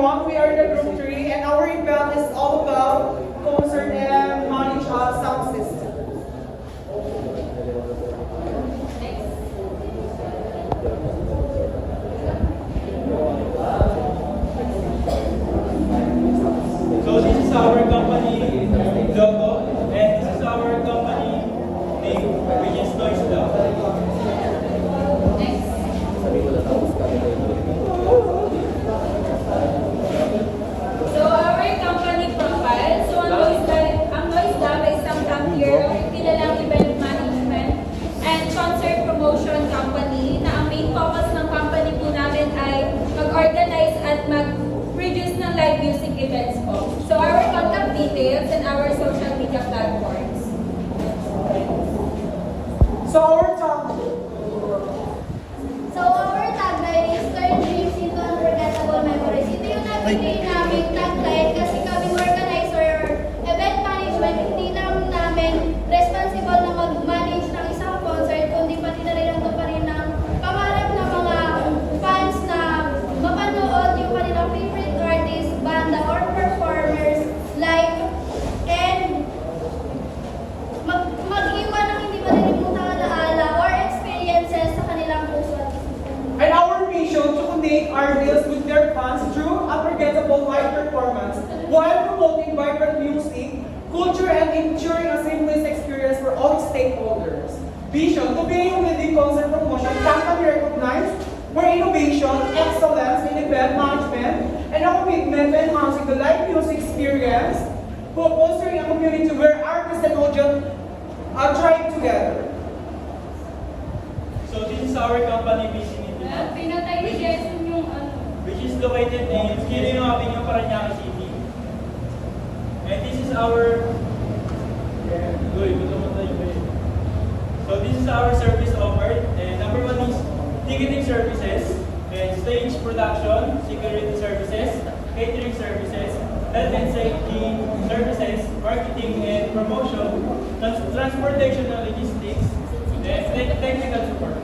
everyone. We are the Group 3 and our event is all about concert and manage sound system. So this is our company logo and this is our company name, which is Noise Lab. So our company profile, so ang Noise Lab ay isang top-tier o kilalang event management and concert promotion company na ang main focus ng company po namin ay mag-organize at mag-produce ng live music events po. So our contact details and our social media platforms. So our top So our tagline is turn dreams into unforgettable memories. Ito yung napili namin tagline kasi kaming organizer or event management, hindi lang namin responsible na mag-manage ng isang concert, kundi pati na rin ang tuparin ng pangarap ng mga fans na mapanood yung kanilang favorite artist, banda, or performers live and mag-iwan ng hindi malilimutang alaala or experiences sa kanilang puso at isipan. and our mission to connect artists with their fans through unforgettable live performance while promoting vibrant music, culture, and ensuring a seamless experience for all stakeholders. Vision to be a leading concert promotion company recognized for innovation, excellence in event management, and a commitment to enhancing the live music experience, for fostering a community where artists and audience are trying together. So this is our company vision Pinatay ni Jason yung which is located in Quirino Avenue, Parañaque City. And this is our So this is our service offered. And number one is ticketing services, and stage production, security services, catering services, health and safety services, marketing and promotion, transportation and logistics, and technical support.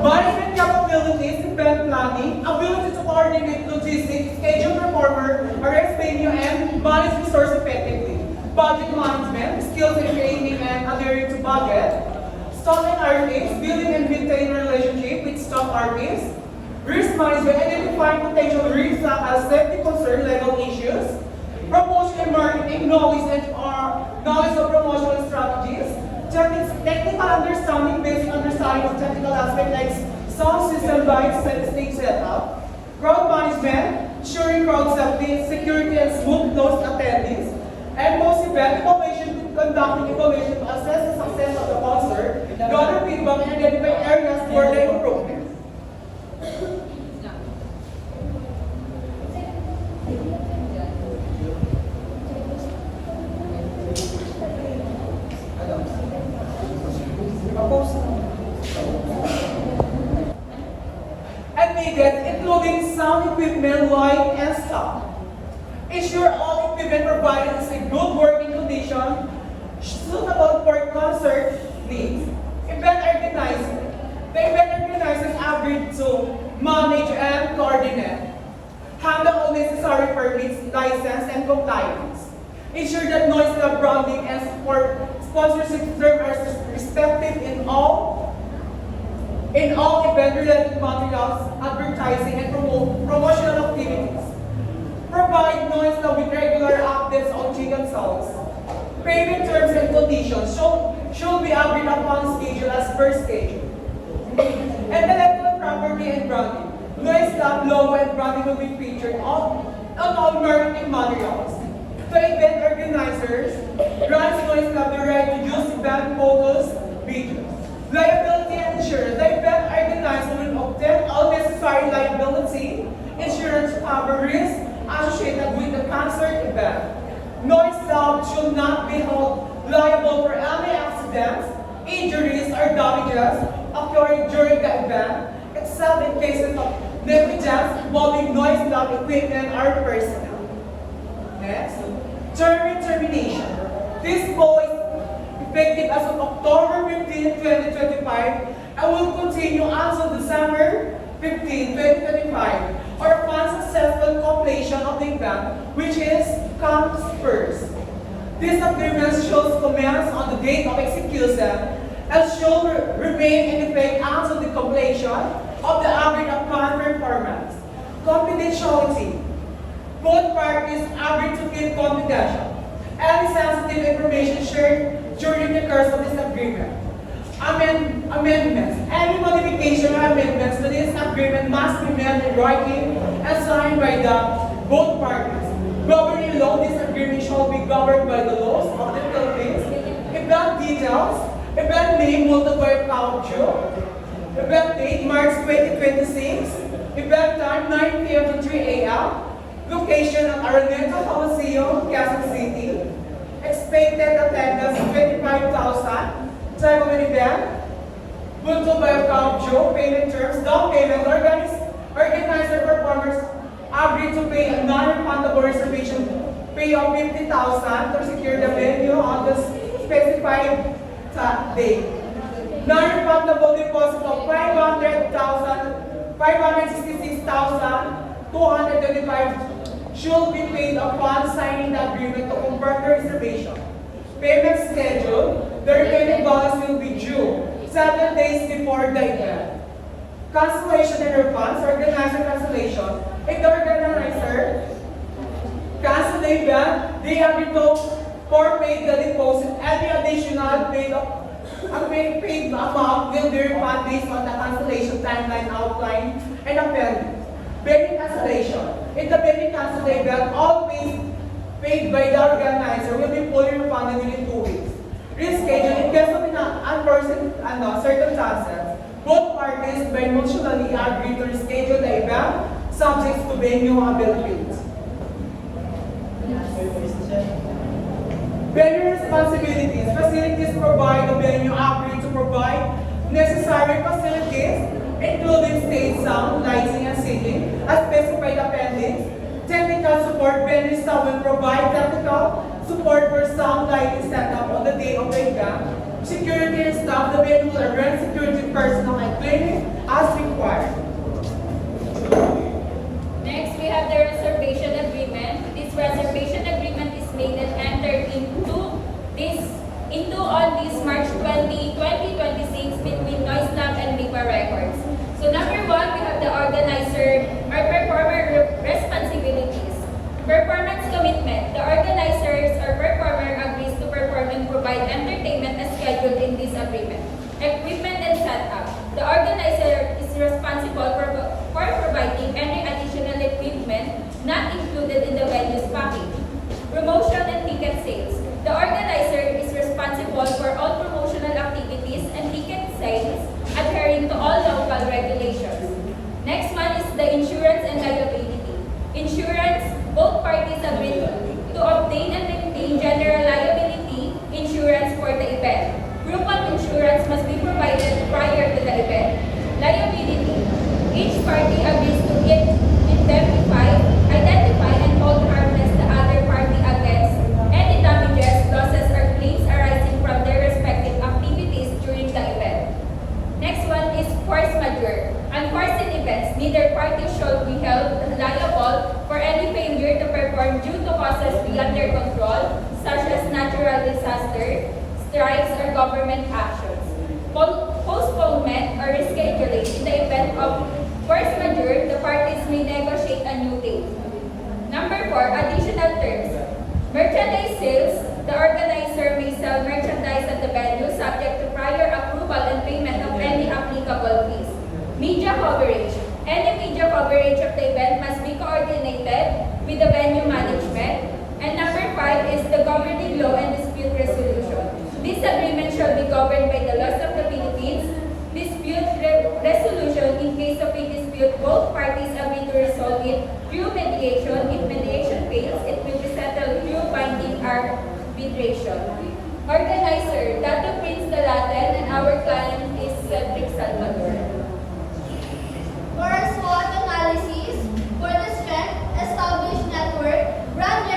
Management capabilities, event planning, ability to coordinate logistics, schedule performer, arrange venue, and manage resource effectively. Budget management, skills in creating and adhering to budget. Stock and artists, building and maintaining relationship with stock artists. Risk management, identifying potential risks such as safety concern level issues. Promotion and marketing, knowledge of promotional strategies. Technical understanding, basic understanding of technical aspects like sound system lights, stage setup. Crowd management, ensuring crowd safety, security, and smooth closed attendees. And post-event evaluation, conducting evaluation to assess the success of the concert, gather feedback, and identify areas for the improvement. And needed, including sound equipment, light, and stock. Ensure all equipment provided is in good working condition, suitable for concert needs. Event organizer. The event organizers agreed to manage and coordinate. Handle all necessary permits, license, and compliance. Ensure that noise lab branding and support sponsorship serve as respective in all event-related materials, advertising, and promotional activities. Provide noise lab with regular updates on chicken sounds. Payment terms and conditions should be agreed upon schedule as per schedule. Intellectual property and branding. Noise lab logo and branding will be featured on all marketing materials. The event organizers grants Noise Lab the right to use event photos, videos. Liability and insurance. The event organizer will obtain all necessary liability insurance to cover risks associated with the concert event. Noise Lab should not be held liable for any accidents, injuries, or damages occurring during the event, except in cases of negligence involving Noise Lab equipment or personnel. Next, termination. This law is effective as of October 15, 2025 and will continue until December 15, 2025, or upon successful completion of the event, which is comes first. This agreement shall commence on the date of execution and shall remain in effect until the completion of the agreed upon performance. Confidentiality. Both parties agree to keep confidential any sensitive information shared during the course of this agreement. Amendments. Any modification or amendments to this agreement must be made in writing and signed by both parties. Governing law, this agreement shall be governed by the laws of the Philippines. Event details. Event name, multiplier count due. Event date, March 2026. Event time, 9 p.m. to 3 a.m. Location at Araneta Coliseum, Quezon City. Expected attendance, 25,000. Type of an event, multiplier count due. Payment terms, down payment, organizer performers agree to pay a non-refundable reservation fee of 50,000 to secure the venue on the specified date. Non-refundable deposit of 566,225 should be paid upon signing the agreement to confirm the reservation. Payment schedule, the remaining balance will be due 7 days before the event. Cancellation and refunds, organizer cancellation. If the organizer cancel the event, they agree to forfeit the deposit. Any additional paid amount will be refunded based on the cancellation timeline outlined and appended. Venue cancellation. If the venue cancels the event, all fees paid by the organizer will be fully refunded within 2 weeks. Reschedule in case of unforeseen circumstances. Both parties by mutually agree to reschedule the event subject to venue availability. Venue responsibilities. Facilities provide the venue agree to provide necessary facilities, including stage sound, lighting, and seating, as specified appendix. Technical support. Venue staff will provide technical support for sound lighting setup on the day of the event. Security and staff. The venue will arrange security personnel and cleaning as required. Next, we have the reservation agreement. This reservation agreement is made and entered into on this March 20, 2026 between Noise Lab and Mipa Records. So number 1, we have the organizer or performer responsibilities. Performance commitment. The organizers or performer agrees to perform and provide entertainment as scheduled in this agreement. Equipment and setup. The organizer is responsible for providing any additional equipment not included in the venue's package. Promotion and ticket sales. The organizer is responsible for all promotional activities and ticket sales adhering to all local regulations. Next one is the insurance and liability. Insurance, both parties agree to obtain and maintain general liability insurance for the event. Group of insurance must be provided prior to the event. Liability. Each party agrees to identify and hold harmless the other party against any damages, losses, or claims arising from their respective activities during the event. Next one is force majeure. Unforeseen events, neither party shall be held liable for any failure to perform due to causes beyond their control, such as natural disaster, strikes, or government actions. Postponement or rescheduling in the event of force majeure, the parties may negotiate a new date. Number 4, additional terms. Merchandise sales, the organizer may sell merchandise at the venue subject to prior approval and payment of any applicable fees. Media coverage. Any media coverage of the event must be coordinated with the venue management. And number 5 is the governing law and dispute resolution. This agreement shall be governed by the laws of the Philippines. Dispute resolution. In case of a dispute, both parties agree to resolve it through mediation. If mediation fails, it will be settled through binding arbitration. Organizer, Dato Prince Dalaten, and our client is Cedric Salvador. For SWOT analysis, for the strength, established network, brand